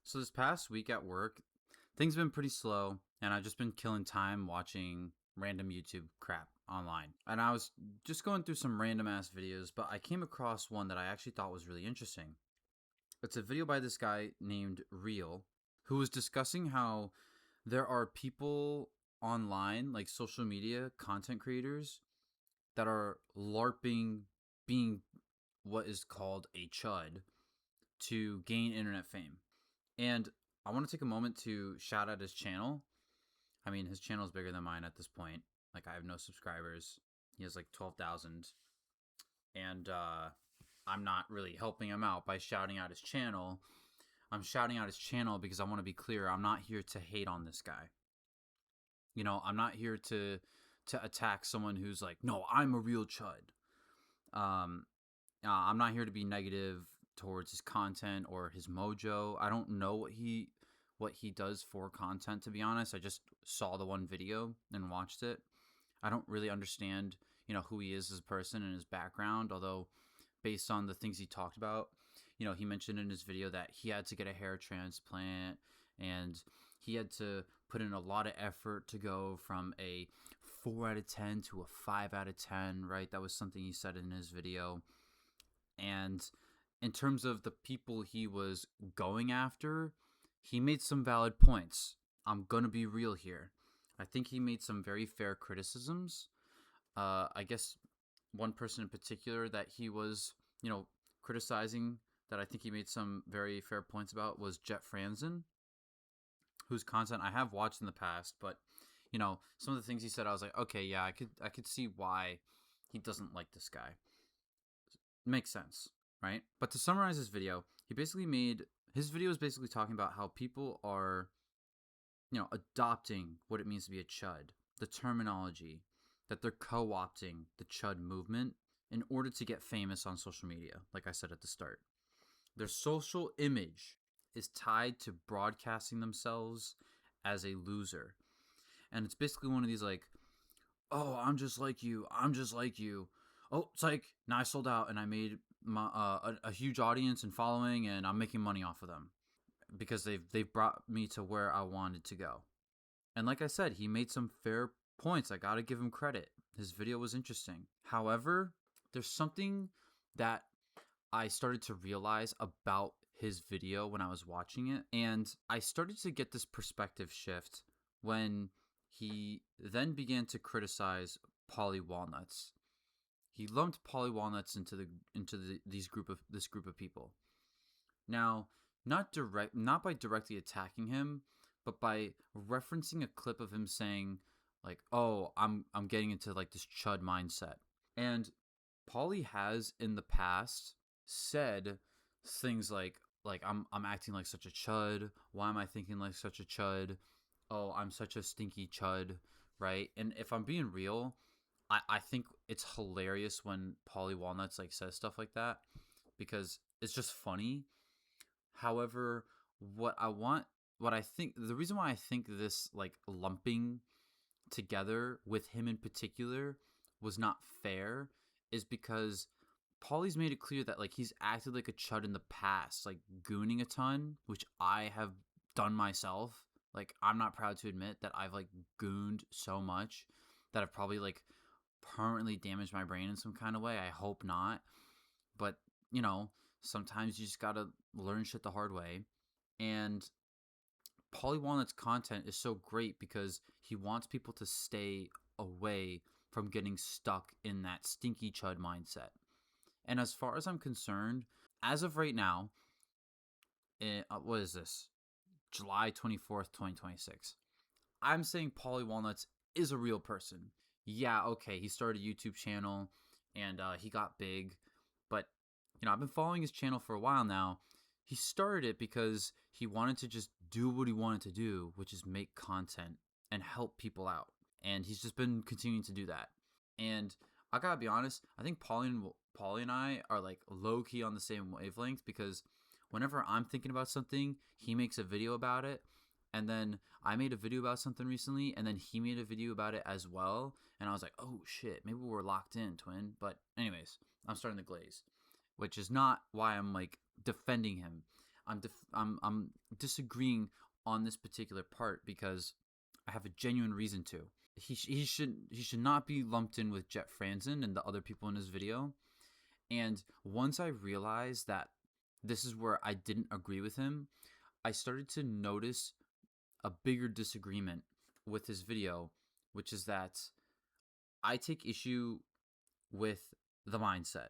So this past week at work, things have been pretty slow, and I've just been killing time watching random YouTube crap online. And I was just going through some random ass videos, but I came across one that I actually thought was really interesting. It's a video by this guy named Real, who was discussing how there are people online, like social media content creators, that are LARPing being what is called a chud to gain internet fame. And I want to take a moment to shout out his channel. I mean, his channel is bigger than mine at this point. Like, I have no subscribers. He has like 12,000. And I'm not really helping him out by shouting out his channel. I'm shouting out his channel because I want to be clear. I'm not here to hate on this guy. You know, I'm not here to attack someone who's like, no, I'm a real chud. I'm not here to be negative towards his content or his mojo. I don't know what he does for content, to be honest. I just saw the one video and watched it. I don't really understand, who he is as a person and his background, although based on the things he talked about, he mentioned in his video that he had to get a hair transplant and he had to put in a lot of effort to go from a 4 out of 10 to a 5 out of 10, right? That was something he said in his video. And in terms of the people he was going after, he made some valid points. I'm going to be real here. I think he made some very fair criticisms. I guess one person in particular that he was, criticizing, that I think he made some very fair points about, was Jet Franzen, whose content I have watched in the past, but some of the things he said, I was like, okay, yeah, I could see why he doesn't like this guy. Makes sense, right? But to summarize his video, his video is basically talking about how people are, adopting what it means to be a chud, the terminology, that they're co-opting the chud movement in order to get famous on social media, like I said at the start. Their social image is tied to broadcasting themselves as a loser. And it's basically one of these like, oh, I'm just like you. I'm just like you. Oh, it's like, now I sold out and I made my a huge audience and following, and I'm making money off of them because they've brought me to where I wanted to go. And like I said, he made some fair points. I gotta give him credit. His video was interesting. However, there's something that I started to realize about his video when I was watching it, and I started to get this perspective shift when he then began to criticize Polly Walnuts. He lumped Polly Walnuts into this group of people. Now, not by directly attacking him, but by referencing a clip of him saying like, "Oh, I'm getting into like this chud mindset." And Polly has in the past said things like I'm acting like such a chud. Why am I thinking like such a chud? Oh, I'm such a stinky chud, right? And if I'm being real, I think it's hilarious when Polly Walnuts like says stuff like that because it's just funny. However, what I think, the reason why I think this like lumping together with him in particular was not fair is because Polly's made it clear that like he's acted like a chud in the past, like gooning a ton, which I have done myself. Like, I'm not proud to admit that I've like gooned so much that I've probably like permanently damaged my brain in some kind of way. I hope not. But, sometimes you just gotta learn shit the hard way. And Polly Walnut's content is so great because he wants people to stay away from getting stuck in that stinky chud mindset. And as far as I'm concerned, as of right now, what is this? July 24th, 2026. I'm saying Polly Walnuts is a real person. Yeah, okay, he started a YouTube channel and he got big, but I've been following his channel for a while now. He started it because he wanted to just do what he wanted to do, which is make content and help people out. And he's just been continuing to do that. And I gotta be honest, I think Polly and I are like low key on the same wavelength because whenever I'm thinking about something, he makes a video about it. And then I made a video about something recently, and then he made a video about it as well. And I was like, oh shit, maybe we're locked in, twin. But anyways, I'm starting to glaze, which is not why I'm like defending him. I'm disagreeing on this particular part because I have a genuine reason to. He should not be lumped in with Jet Franzen and the other people in his video. And once I realized that this is where I didn't agree with him, I started to notice a bigger disagreement with his video, which is that I take issue with the mindset.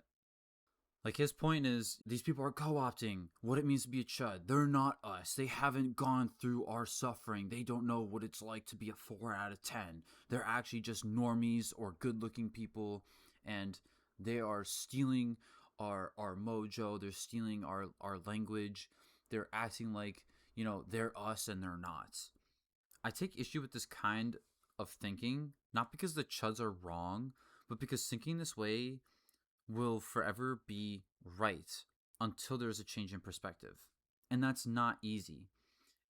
Like, his point is, these people are co-opting what it means to be a chud. They're not us. They haven't gone through our suffering. They don't know what it's like to be a 4 out of 10. They're actually just normies or good-looking people, and they are stealing our mojo. They're stealing our language. They're acting like, they're us and they're not. I take issue with this kind of thinking, not because the chuds are wrong, but because thinking this way will forever be right until there's a change in perspective. And that's not easy.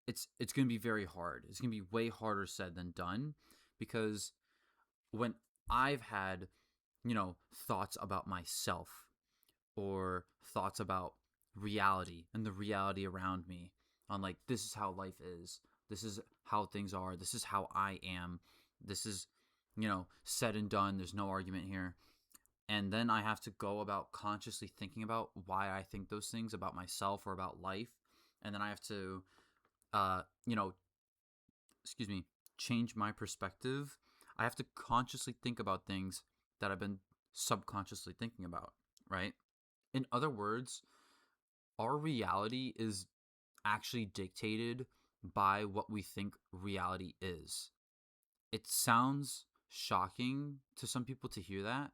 It's going to be very hard. It's going to be way harder said than done, because when I've had, thoughts about myself or thoughts about reality and the reality around me, on like, this is how life is. This is how things are. This is how I am. This is, said and done. There's no argument here. And then I have to go about consciously thinking about why I think those things about myself or about life. And then I have to, uh, you know, change my perspective. I have to consciously think about things that I've been subconsciously thinking about, right? In other words, our reality is actually dictated by what we think reality is. It sounds shocking to some people to hear that,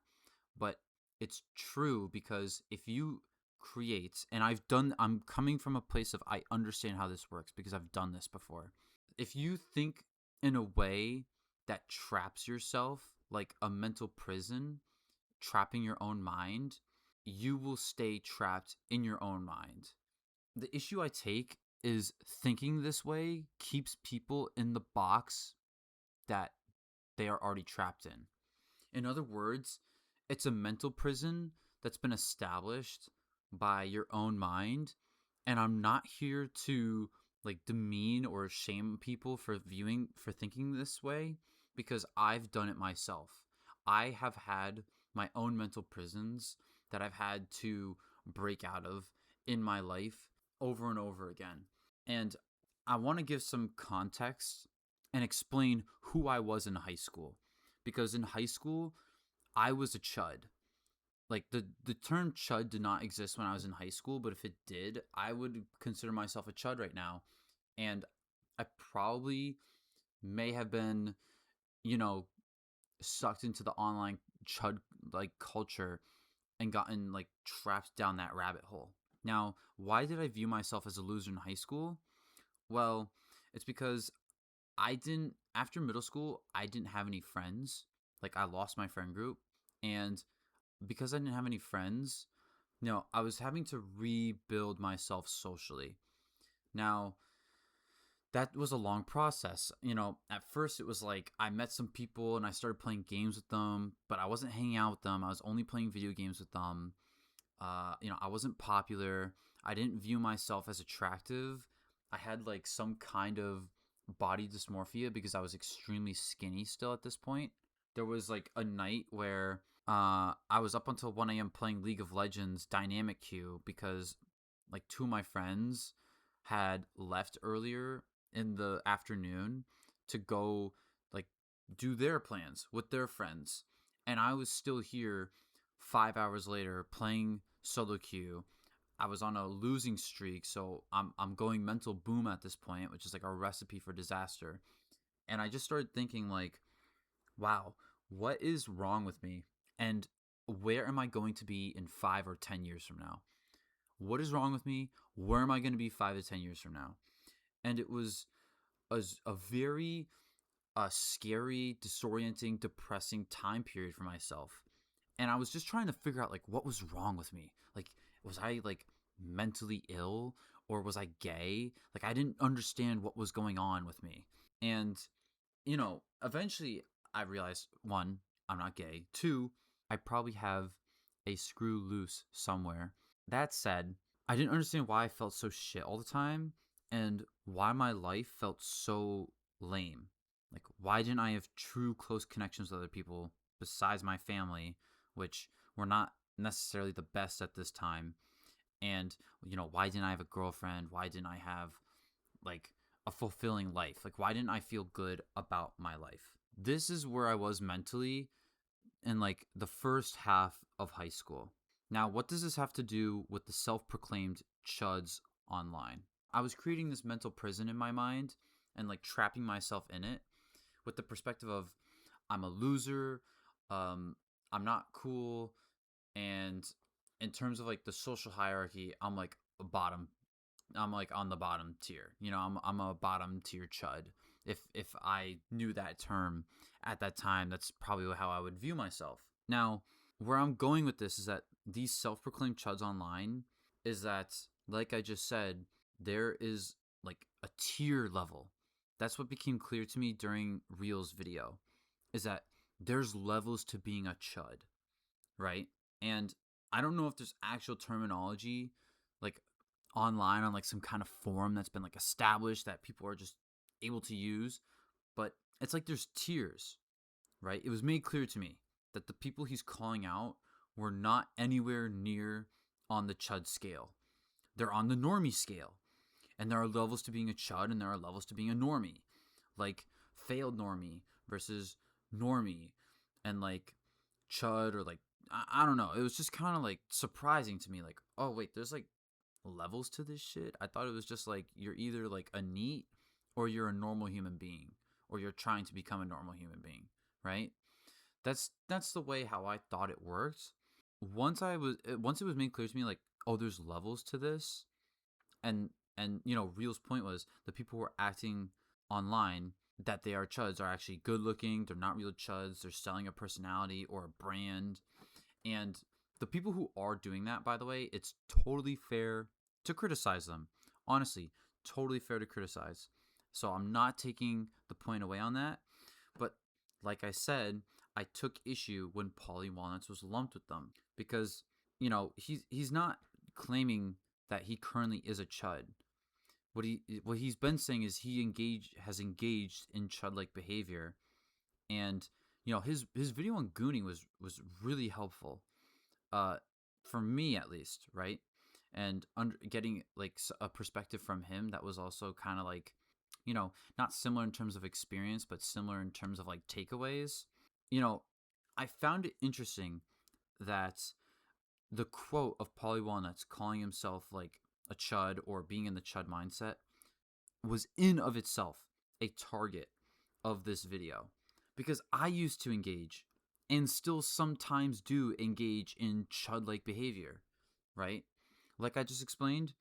but it's true, because if you create, and I'm coming from a place of, I understand how this works because I've done this before. If you think in a way that traps yourself, like a mental prison, trapping your own mind, you will stay trapped in your own mind. The issue I take is thinking this way keeps people in the box that they are already trapped in. In other words, it's a mental prison that's been established by your own mind. And I'm not here to like demean or shame people for thinking this way, because I've done it myself. I have had my own mental prisons that I've had to break out of in my life over and over again. And I want to give some context and explain who I was in high school. Because in high school, I was a chud. Like, the term chud did not exist when I was in high school, but if it did, I would consider myself a chud right now. And I probably may have been, sucked into the online chud like culture and gotten like trapped down that rabbit hole. Now, why did I view myself as a loser in high school? Well, it's because after middle school, I didn't have any friends. Like, I lost my friend group. And because I didn't have any friends, I was having to rebuild myself socially. Now, that was a long process. At first it was like I met some people and I started playing games with them, but I wasn't hanging out with them. I was only playing video games with them. I wasn't popular. I didn't view myself as attractive. I had like some kind of body dysmorphia because I was extremely skinny still at this point. There was like a night where I was up until 1 a.m. playing League of Legends dynamic queue because like 2 of my friends had left earlier in the afternoon to go like do their plans with their friends. And I was still here 5 hours later playing solo queue. I was on a losing streak, so I'm going mental boom at this point, which is like a recipe for disaster. And I just started thinking like, wow, what is wrong with me? And where am I going to be in 5 or 10 years from now? What is wrong with me? Where am I going to be 5 to 10 years from now? And it was a very scary, disorienting, depressing time period for myself. And I was just trying to figure out like what was wrong with me. Like, was I like mentally ill, or was I gay? Like, I didn't understand what was going on with me. And eventually I realized, 1, I'm not gay. 2, I probably have a screw loose somewhere. That said, I didn't understand why I felt so shit all the time and why my life felt so lame. Like, why didn't I have true close connections with other people besides my family, which were not necessarily the best at this time? And, why didn't I have a girlfriend? Why didn't I have, like, a fulfilling life? Like, why didn't I feel good about my life? This is where I was mentally in, like, the first half of high school. Now, what does this have to do with the self proclaimed chuds online? I was creating this mental prison in my mind and, like, trapping myself in it with the perspective of I'm a loser, um, I'm not cool, and in terms of, like, the social hierarchy, I'm like a bottom. I'm like on the bottom tier. I'm a bottom tier chud. If I knew that term at that time, that's probably how I would view myself. Now, where I'm going with this is that these self-proclaimed chuds online is that, like I just said, there is like a tier level. That's what became clear to me during Reel's video, is that there's levels to being a chud, right? And I don't know if there's actual terminology like online on like some kind of forum that's been like established that people are just able to use, but it's like there's tiers, right? It was made clear to me that the people he's calling out were not anywhere near on the chud scale. They're on the normie scale. And there are levels to being a chud and there are levels to being a normie. Like failed normie versus normie, and like chud, or like I don't know. It was just kind of like surprising to me. Like, oh wait, there's like levels to this shit. I thought it was just like you're either like a neat or you're a normal human being, or you're trying to become a normal human being, right? That's the way how I thought it worked. Once it was made clear to me, like, oh, there's levels to this, and Real's point was the people who are acting online that they are chuds are actually good looking. They're not real chuds. They're selling a personality or a brand. And the people who are doing that, by the way, it's totally fair to criticize them. Honestly, totally fair to criticize. So I'm not taking the point away on that. But like I said, I took issue when Paulie Walnuts was lumped with them because, he's not claiming that he currently is a chud. What he's been saying is he has engaged in chud like behavior, and his video on gooning was really helpful, uh, for me at least, right? And getting like a perspective from him that was also kind of like, not similar in terms of experience, but similar in terms of like takeaways. You know, I found it interesting that the quote of Polly Walnuts calling himself like a chud or being in the chud mindset was in of itself a target of this video, because I used to engage and still sometimes do engage in chud like behavior, right? Like I just explained,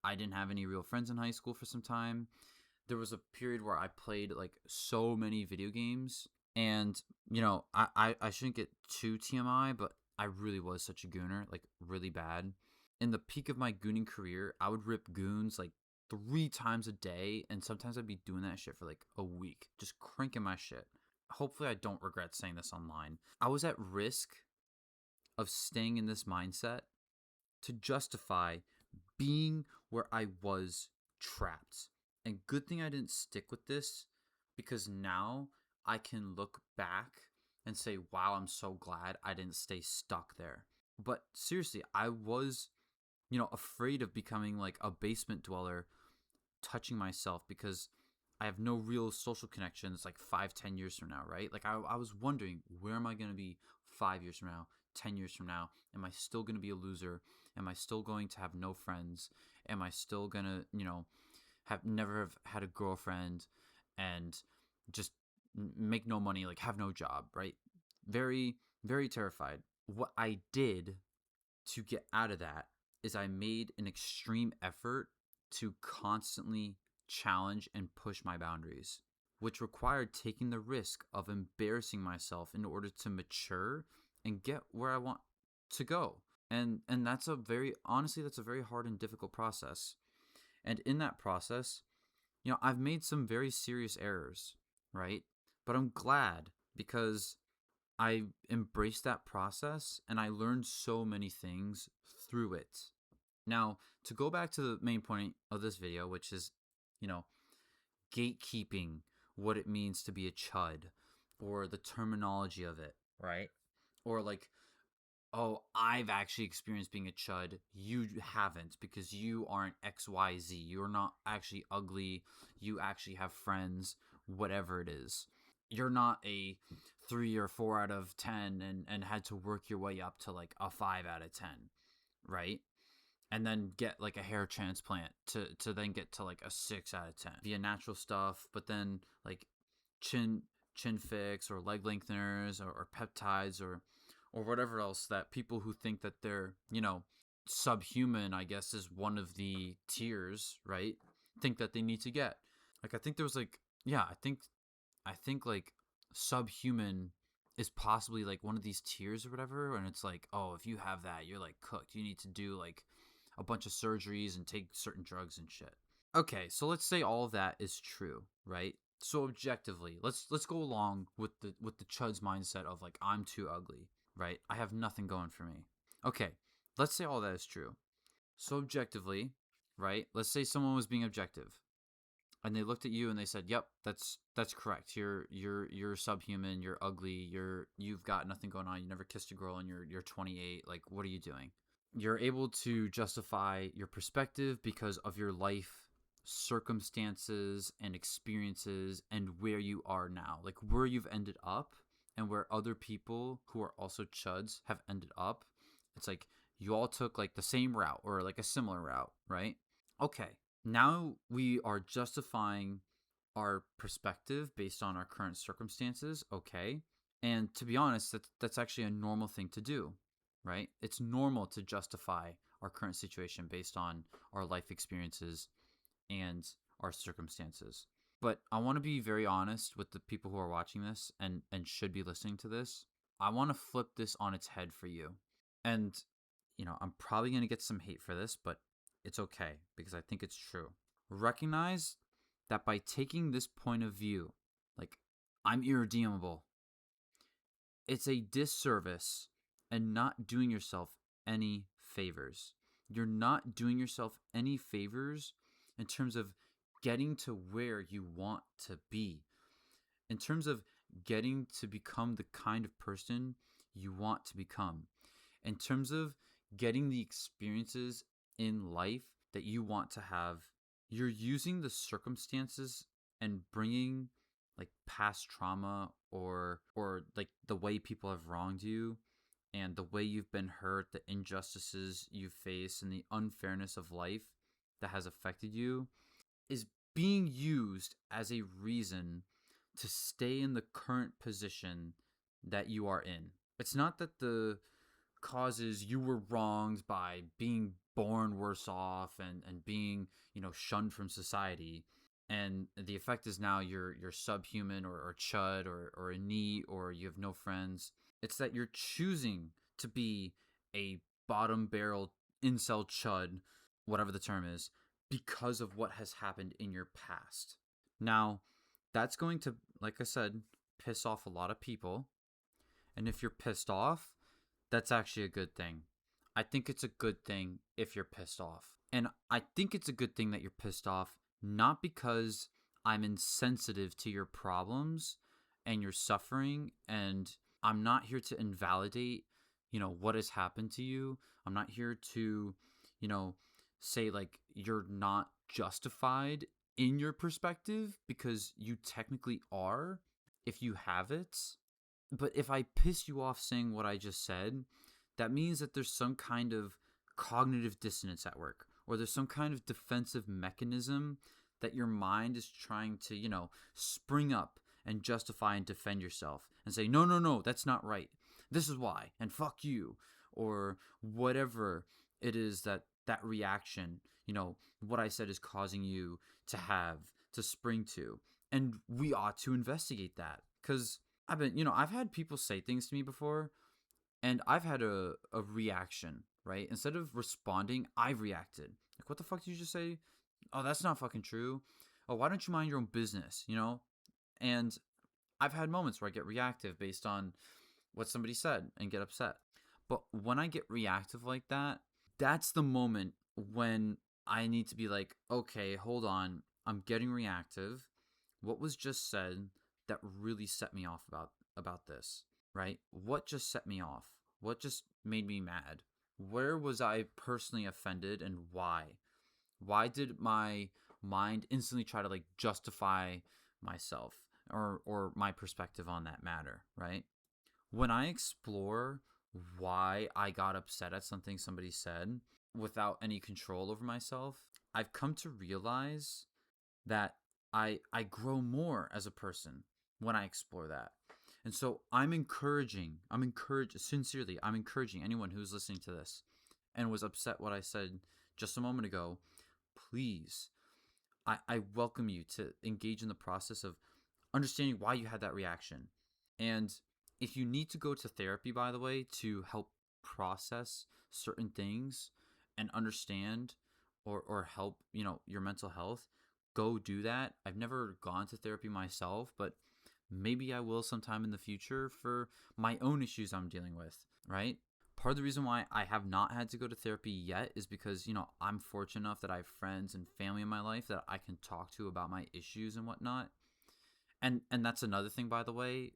I didn't have any real friends in high school for some time. There was a period where I played like so many video games, and I shouldn't get too TMI, but I really was such a gooner, like really bad. In the peak of my gooning career, I would rip goons like 3 times a day, and sometimes I'd be doing that shit for like a week, just cranking my shit. Hopefully, I don't regret saying this online. I was at risk of staying in this mindset to justify being where I was trapped. And good thing I didn't stick with this, because now I can look back and say, wow, I'm so glad I didn't stay stuck there. But seriously, I was, afraid of becoming like a basement dweller, touching myself, because I have no real social connections like 5-10 years from now, right? Like I was wondering, where am I going to be 5 years from now, 10 years from now? Am I still going to be a loser? Am I still going to have no friends? Am I still going to, have never have had a girlfriend and just make no money, like have no job, right? Very, very terrified. What I did to get out of that is I made an extreme effort to constantly challenge and push my boundaries, which required taking the risk of embarrassing myself in order to mature and get where I want to go. And that's a very honestly that's a very hard and difficult process. And in that process, I've made some very serious errors, right? But I'm glad, because I embraced that process and I learned so many things through it. Now, to go back to the main point of this video, which is, you know, gatekeeping what it means to be a chud, or the terminology of it, right? Or like, oh, I've actually experienced being a chud. You haven't, because you aren't XYZ. You're not actually ugly. You actually have friends, whatever it is. You're not a 3 or 4 out of 10 and had to work your way up to like a 5 out of 10, right? And then get like a hair transplant to then get to like a 6 out of 10 via natural stuff, but then like chin chin fix or leg lengtheners or peptides or whatever else that people who think that they're, subhuman, I guess, is one of the tiers, right? Think that they need to get. Like I think there was like, yeah, I think like subhuman is possibly like one of these tiers or whatever, and it's like, oh, if you have that, you're like cooked. You need to do like a bunch of surgeries and take certain drugs and shit. Okay, so let's say all of that is true, right? So objectively, let's go along with the chud's mindset of like, I'm too ugly, right? I have nothing going for me. Okay, let's say all that is true. So objectively, right? Let's say someone was being objective and they looked at you and they said, "Yep, that's correct. You're subhuman. You're ugly. You've got nothing going on. You never kissed a girl and you're 28. Like, what are you doing?" You're able to justify your perspective because of your life circumstances and experiences and where you are now, like where you've ended up and where other people who are also chuds have ended up. It's like you all took like the same route or like a similar route, right? Okay, now we are justifying our perspective based on our current circumstances. Okay, and to be honest, that's actually a normal thing to do, right? It's normal to justify our current situation based on our life experiences and our circumstances. But I want to be very honest with the people who are watching this and should be listening to this. I want to flip this on its head for you. And, I'm probably going to get some hate for this, but it's okay because I think it's true. Recognize that by taking this point of view, like, I'm irredeemable, it's a disservice and not doing yourself any favors. You're not doing yourself any favors in terms of getting to where you want to be, in terms of getting to become the kind of person you want to become, in terms of getting the experiences in life that you want to have. You're using the circumstances and bringing like past trauma or like the way people have wronged you and the way you've been hurt, the injustices you face and the unfairness of life that has affected you is being used as a reason to stay in the current position that you are in. It's not that the causes you were wronged by being born worse off and being, shunned from society. And the effect is now you're subhuman or chud or a knee or you have no friends. It's that you're choosing to be a bottom barrel incel chud, whatever the term is, because of what has happened in your past. Now, that's going to, like I said, piss off a lot of people. And if you're pissed off, that's actually a good thing. I think it's a good thing if you're pissed off. And I think it's a good thing that you're pissed off, not because I'm insensitive to your problems and your suffering, and I'm not here to invalidate, what has happened to you. I'm not here to, say like you're not justified in your perspective, because you technically are if you have it. But if I piss you off saying what I just said, that means that there's some kind of cognitive dissonance at work, or there's some kind of defensive mechanism that your mind is trying to, spring up and justify and defend yourself and say, no, no, no, that's not right. This is why, and fuck you, or whatever it is that reaction, what I said is causing you to have to spring to. And we ought to investigate that, because I've had people say things to me before, and I've had a reaction, right? Instead of responding, I've reacted. Like, what the fuck did you just say? Oh, that's not fucking true. Oh, why don't you mind your own business, And I've had moments where I get reactive based on what somebody said and get upset. But when I get reactive like that, that's the moment when I need to be like, okay, hold on, I'm getting reactive. What was just said that really set me off about this, right? What just set me off? What just made me mad? Where was I personally offended and why? Why did my mind instantly try to like justify myself or my perspective on that matter, right? When I explore why I got upset at something somebody said without any control over myself, I've come to realize that I grow more as a person when I explore that. And so sincerely, I'm encouraging anyone who's listening to this and was upset what I said just a moment ago, please, I welcome you to engage in the process of understanding why you had that reaction. And if you need to go to therapy, by the way, to help process certain things and understand or help, your mental health, go do that. I've never gone to therapy myself, but maybe I will sometime in the future for my own issues I'm dealing with, right? Part of the reason why I have not had to go to therapy yet is because, I'm fortunate enough that I have friends and family in my life that I can talk to about my issues and whatnot. And that's another thing, by the way.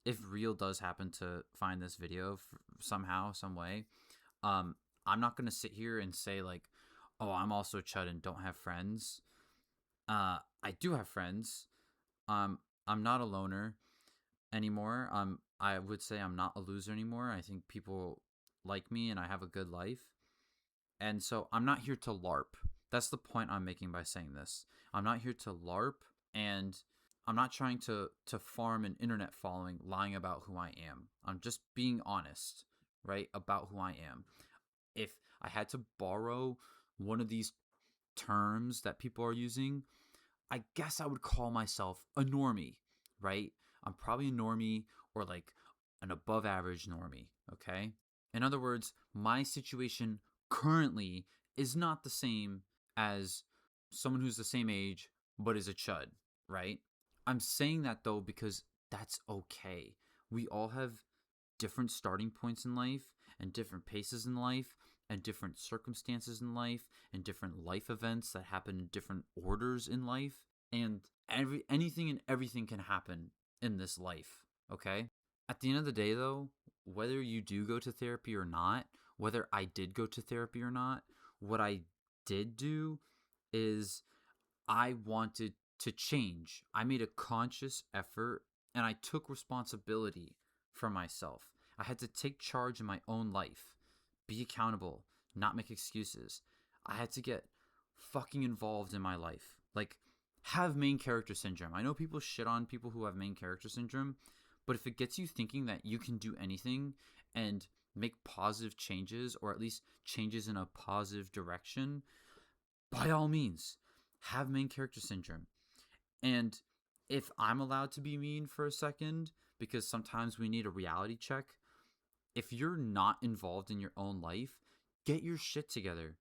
If Real does happen to find this video somehow, some way, I'm not gonna sit here and say like, "Oh, I'm also chud and don't have friends." I do have friends. I'm not a loner anymore. I would say I'm not a loser anymore. I think people like me and I have a good life. And so I'm not here to LARP. That's the point I'm making by saying this. I'm not here to LARP, and I'm not trying to farm an internet following lying about who I am. I'm just being honest, right, about who I am. If I had to borrow one of these terms that people are using, I guess I would call myself a normie, right? I'm probably a normie or like an above average normie, okay? In other words, my situation currently is not the same as someone who's the same age but is a chud, right? I'm saying that though because that's okay. We all have different starting points in life and different paces in life and different circumstances in life and different life events that happen in different orders in life, and anything and everything can happen in this life, okay? At the end of the day though, whether you do go to therapy or not, whether I did go to therapy or not, what I did do is I wanted to change. I made a conscious effort and I took responsibility for myself. I had to take charge in my own life, be accountable, not make excuses. I had to get fucking involved in my life. Like, have main character syndrome. I know people shit on people who have main character syndrome, but if it gets you thinking that you can do anything and make positive changes, or at least changes in a positive direction, by all means, have main character syndrome. And if I'm allowed to be mean for a second, because sometimes we need a reality check, if you're not involved in your own life, get your shit together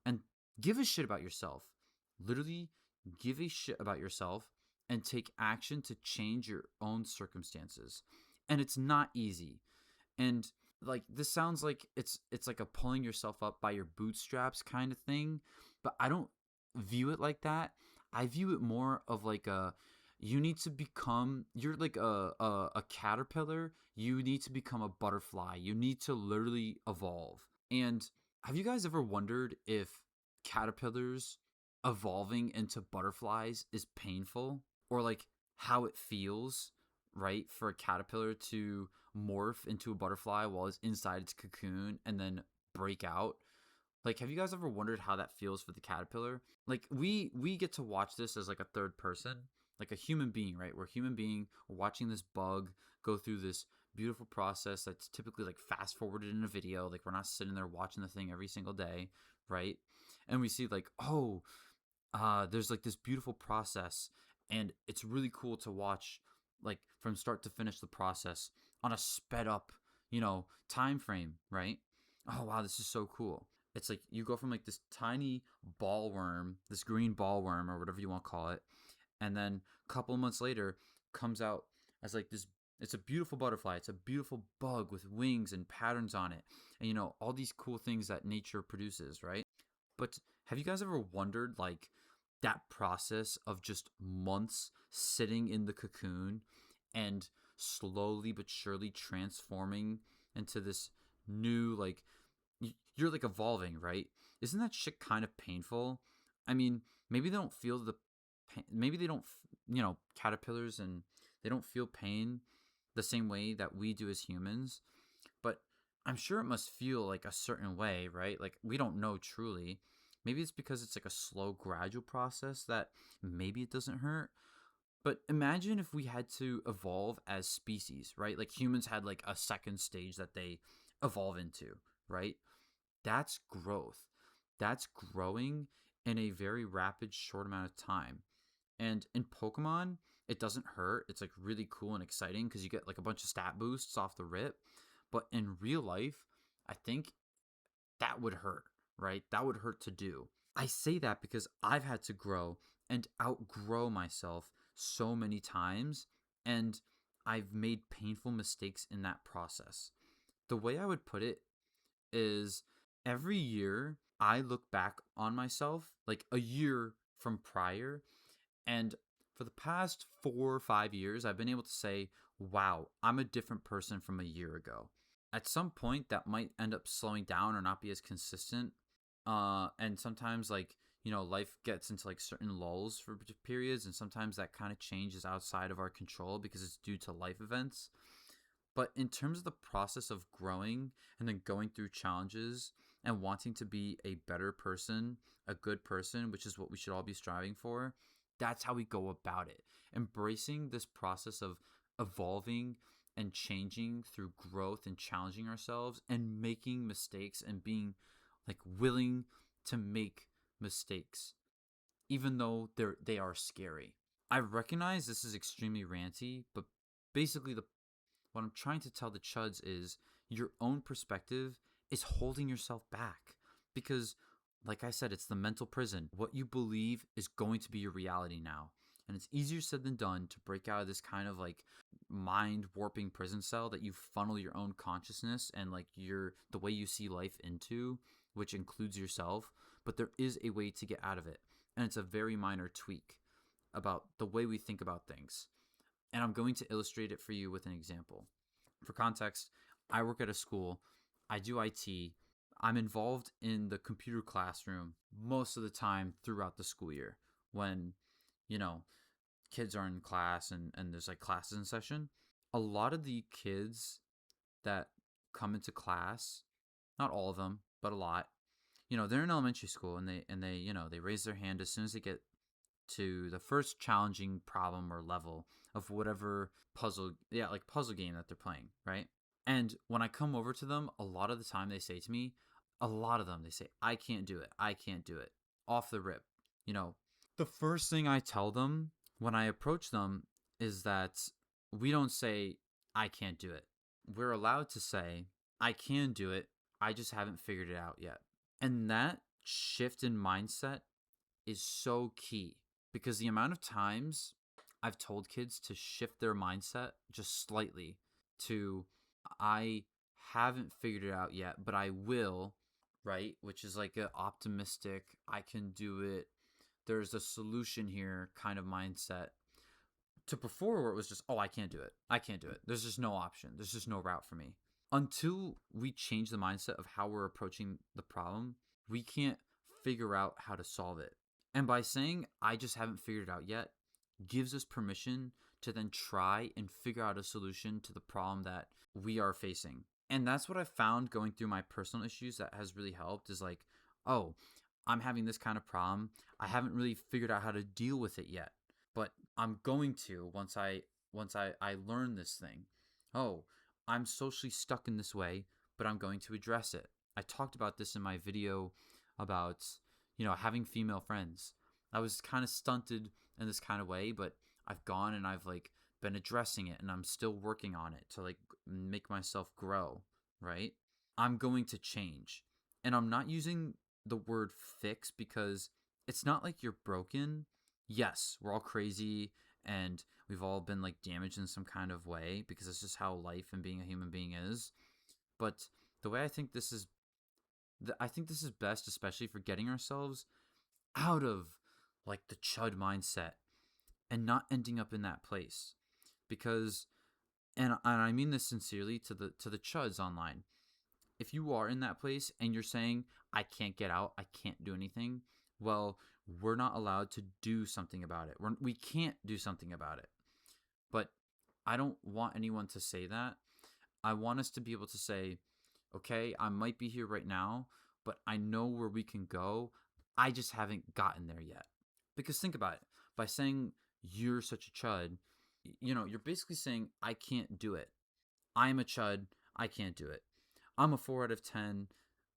and give a shit about yourself. Literally, give a shit about yourself and take action to change your own circumstances. And it's not easy. And like, this sounds like it's like a pulling yourself up by your bootstraps kind of thing, but I don't view it like that. I view it more of like you need to become, you're like a caterpillar, you need to become a butterfly. You need to literally evolve. And have you guys ever wondered if caterpillars evolving into butterflies is painful, or like how it feels, right, for a caterpillar to morph into a butterfly while it's inside its cocoon and then break out? Like, have you guys ever wondered how that feels for the caterpillar? Like, we get to watch this as like a third person, like a human being, right? We're a human being. We're watching this bug go through this beautiful process that's typically like fast forwarded in a video. Like, we're not sitting there watching the thing every single day, right? And we see like, oh, there's like this beautiful process, and it's really cool to watch, like from start to finish the process on a sped up, time frame, right? Oh wow, this is so cool. It's like you go from like this tiny ball worm, this green ball worm or whatever you want to call it, and then a couple of months later comes out as like this. It's a beautiful butterfly. It's a beautiful bug with wings and patterns on it, and all these cool things that nature produces, right? But have you guys ever wondered, like, that process of just months sitting in the cocoon and slowly but surely transforming into this new, like, you're like evolving, right? Isn't that shit kind of painful? I mean, maybe they don't feel the pain, maybe they don't, caterpillars, and they don't feel pain the same way that we do as humans, but I'm sure it must feel like a certain way, right? Like, we don't know truly. Maybe it's because it's like a slow, gradual process that maybe it doesn't hurt. But imagine if we had to evolve as species, right? Like, humans had like a second stage that they evolve into, right? That's growth. That's growing in a very rapid, short amount of time. And in Pokemon, it doesn't hurt. It's like really cool and exciting because you get like a bunch of stat boosts off the rip. But in real life, I think that would hurt, right? That would hurt to do. I say that because I've had to grow and outgrow myself so many times, and I've made painful mistakes in that process. The way I would put it is, every year I look back on myself like a year from prior, and for the past 4 or 5 years, I've been able to say, wow, I'm a different person from a year ago. At some point, that might end up slowing down or not be as consistent. And sometimes, like, life gets into like certain lulls for periods, and sometimes that kind of change is outside of our control because it's due to life events. But in terms of the process of growing and then going through challenges and wanting to be a better person, a good person, which is what we should all be striving for, that's how we go about it. Embracing this process of evolving and changing through growth and challenging ourselves and making mistakes and being like willing to make mistakes, even though they are scary. I recognize this is extremely ranty, but basically what I'm trying to tell the chuds is your own perspective is holding yourself back because, like I said, it's the mental prison. What you believe is going to be your reality now. And it's easier said than done to break out of this kind of like mind warping prison cell that you funnel your own consciousness and like the way you see life into, which includes yourself. But there is a way to get out of it. And it's a very minor tweak about the way we think about things. And I'm going to illustrate it for you with an example. For context, I work at a school. I do IT. I'm involved in the computer classroom most of the time throughout the school year when, you know, kids are in class and there's like classes in session. A lot of the kids that come into class, not all of them, but a lot, they're in elementary school, and they raise their hand as soon as they get to the first challenging problem or level of whatever puzzle game that they're playing, right? And when I come over to them, a lot of the time they say to me, a lot of them, they say, I can't do it. I can't do it. Off the rip. The first thing I tell them when I approach them is that we don't say, I can't do it. We're allowed to say, I can do it. I just haven't figured it out yet. And that shift in mindset is so key, because the amount of times I've told kids to shift their mindset just slightly to, I haven't figured it out yet, but I will, right? Which is like an optimistic, I can do it, there's a solution here kind of mindset, to before where it was just, oh, I can't do it. I can't do it. There's just no option. There's just no route for me. Until we change the mindset of how we're approaching the problem, we can't figure out how to solve it. And by saying, I just haven't figured it out yet, gives us permission to then try and figure out a solution to the problem that we are facing. And that's what I found going through my personal issues that has really helped, is like, oh, I'm having this kind of problem. I haven't really figured out how to deal with it yet, but I'm going to once I learn this thing. Oh, I'm socially stuck in this way, but I'm going to address it. I talked about this in my video about, having female friends. I was kind of stunted in this kind of way, but I've gone and I've like been addressing it, and I'm still working on it to like make myself grow, right? I'm going to change. And I'm not using the word fix because it's not like you're broken. Yes, we're all crazy and we've all been like damaged in some kind of way because it's just how life and being a human being is. But the way I think this is I think this is best, especially for getting ourselves out of like the chud mindset and not ending up in that place. Because, and I mean this sincerely to the chuds online. If you are in that place and you're saying, I can't get out, I can't do anything, well, we're not allowed to do something about it. We can't do something about it. But I don't want anyone to say that. I want us to be able to say, okay, I might be here right now, but I know where we can go. I just haven't gotten there yet. Because think about it. By saying you're such a chud, you're basically saying, I can't do it. I'm a chud. I can't do it. I'm a 4 out of 10.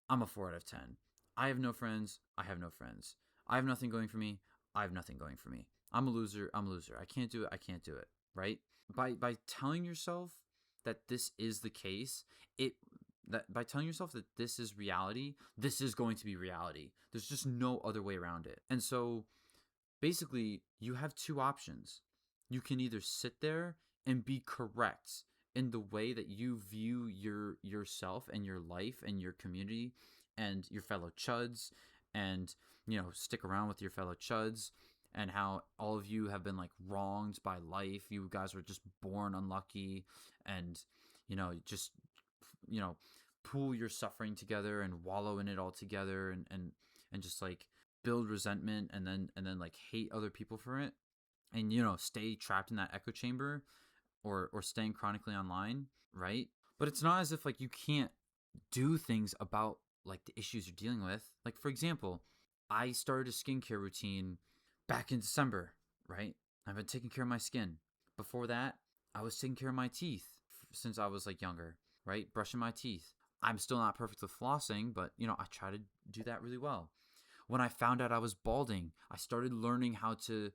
I'm a 4 out of 10. I have no friends. I have no friends. I have nothing going for me. I have nothing going for me. I'm a loser. I'm a loser. I can't do it. I can't do it. Right? By telling yourself that this is the case, it that by telling yourself that this is reality, this is going to be reality. There's just no other way around it. And so basically, you have two options. You can either sit there and be correct in the way that you view yourself and your life and your community and your fellow chuds, and stick around with your fellow chuds, and how all of you have been like wronged by life. You guys were just born unlucky, and just you know pool your suffering together and wallow in it all together, and just like build resentment, and then like hate other people for it, and stay trapped in that echo chamber, or staying chronically online, right? But it's not as if like you can't do things about like the issues you're dealing with. Like, for example, I started a skincare routine back in December, right? I've been taking care of my skin. Before that, I was taking care of my teeth since I was like younger, right? Brushing my teeth. I'm still not perfect with flossing, but I try to do that really well. When I found out I was balding, I started learning how to,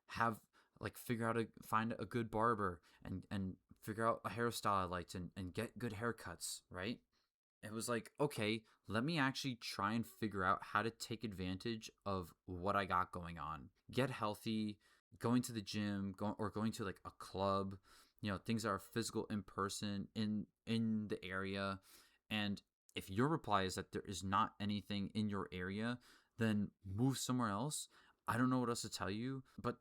have like figure out find a good barber, and figure out a hairstyle I liked, and get good haircuts, right? It was like, okay, let me actually try and figure out how to take advantage of what I got going on. Get healthy, going to the gym, going to like a club, things that are physical in person in the area. And if your reply is that there is not anything in your area, then move somewhere else. I don't know what else to tell you, but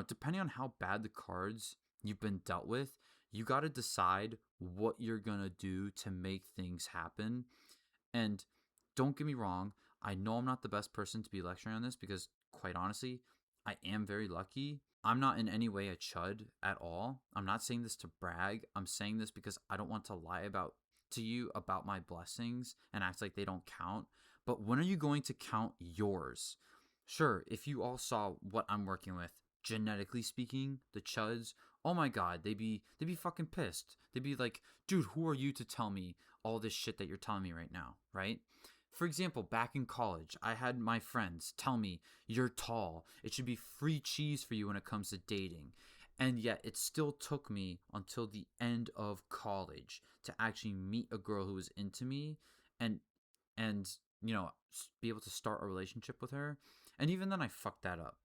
depending on how bad the cards you've been dealt with, you got to decide what you're going to do to make things happen. And don't get me wrong, I know I'm not the best person to be lecturing on this, because quite honestly, I am very lucky. I'm not in any way a chud at all. I'm not saying this to brag. I'm saying this because I don't want to lie to you about my blessings and act like they don't count. But when are you going to count yours? Sure, if you all saw what I'm working with, genetically speaking, the chuds, oh my god, they'd be fucking pissed. They'd be like, dude, who are you to tell me all this shit that you're telling me right now, right? For example, back in college, I had my friends tell me, you're tall. It should be free cheese for you when it comes to dating. And yet it still took me until the end of college to actually meet a girl who was into me, and and be able to start a relationship with her. And even then I fucked that up.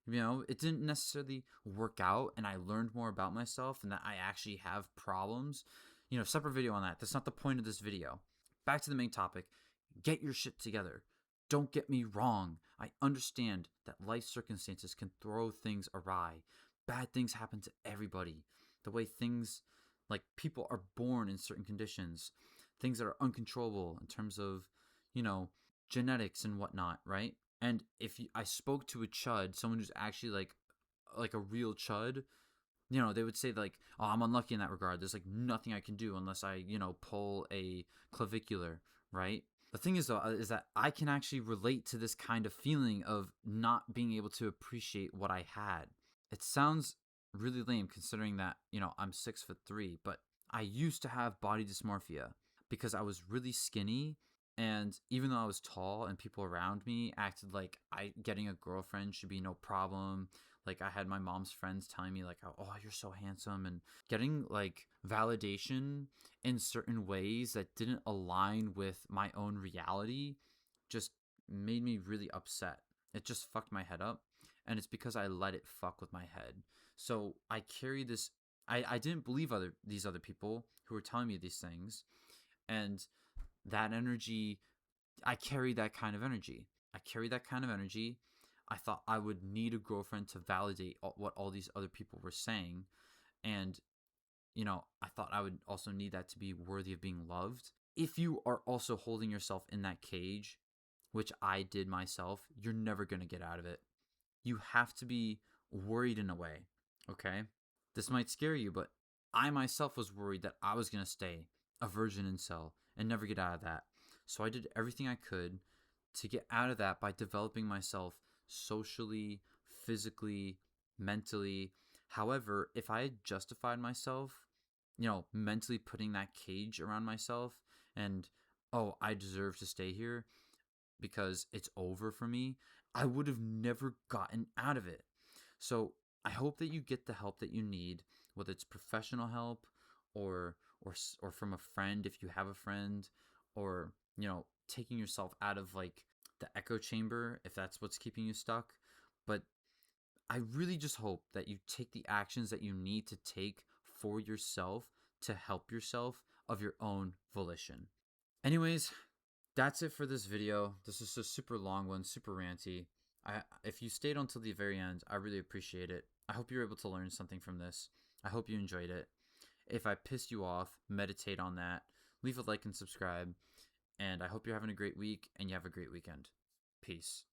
It didn't necessarily work out, and I learned more about myself and that I actually have problems. Separate video on that. That's not the point of this video. Back to the main topic. Get your shit together. Don't get me wrong. I understand that life circumstances can throw things awry. Bad things happen to everybody. The way things, like people are born in certain conditions, things that are uncontrollable in terms of, genetics and whatnot, right? And if I spoke to a chud, someone who's actually like a real chud, they would say like, oh, I'm unlucky in that regard. There's like nothing I can do unless I, pull a clavicular, right? The thing is, though, is that I can actually relate to this kind of feeling of not being able to appreciate what I had. It sounds really lame considering that, I'm 6'3", but I used to have body dysmorphia because I was really skinny. And even though I was tall and people around me acted like getting a girlfriend should be no problem, like I had my mom's friends telling me like, oh, you're so handsome, and getting like validation in certain ways that didn't align with my own reality just made me really upset. It just fucked my head up, and it's because I let it fuck with my head. So I carry this. I didn't believe these other people who were telling me these things, and that energy I carried that kind of energy. I carried that kind of energy. I thought I would need a girlfriend to validate what all these other people were saying. And, I thought I would also need that to be worthy of being loved. If you are also holding yourself in that cage, which I did myself, you're never going to get out of it. You have to be worried in a way, okay? This might scare you, but I myself was worried that I was going to stay a virgin in cell and never get out of that. So I did everything I could to get out of that by developing myself socially, physically, mentally. However, if I had justified myself, mentally putting that cage around myself and, oh, I deserve to stay here because it's over for me, I would have never gotten out of it. So I hope that you get the help that you need, whether it's professional help or from a friend if you have a friend, or taking yourself out of like the echo chamber if that's what's keeping you stuck. But I really just hope that you take the actions that you need to take for yourself to help yourself of your own volition. Anyways, that's it for this video. This is a super long one, super ranty. If you stayed until the very end, I really appreciate it. I hope you're able to learn something from this. I hope you enjoyed it. If I pissed you off, meditate on that. Leave a like and subscribe. And I hope you're having a great week and you have a great weekend. Peace.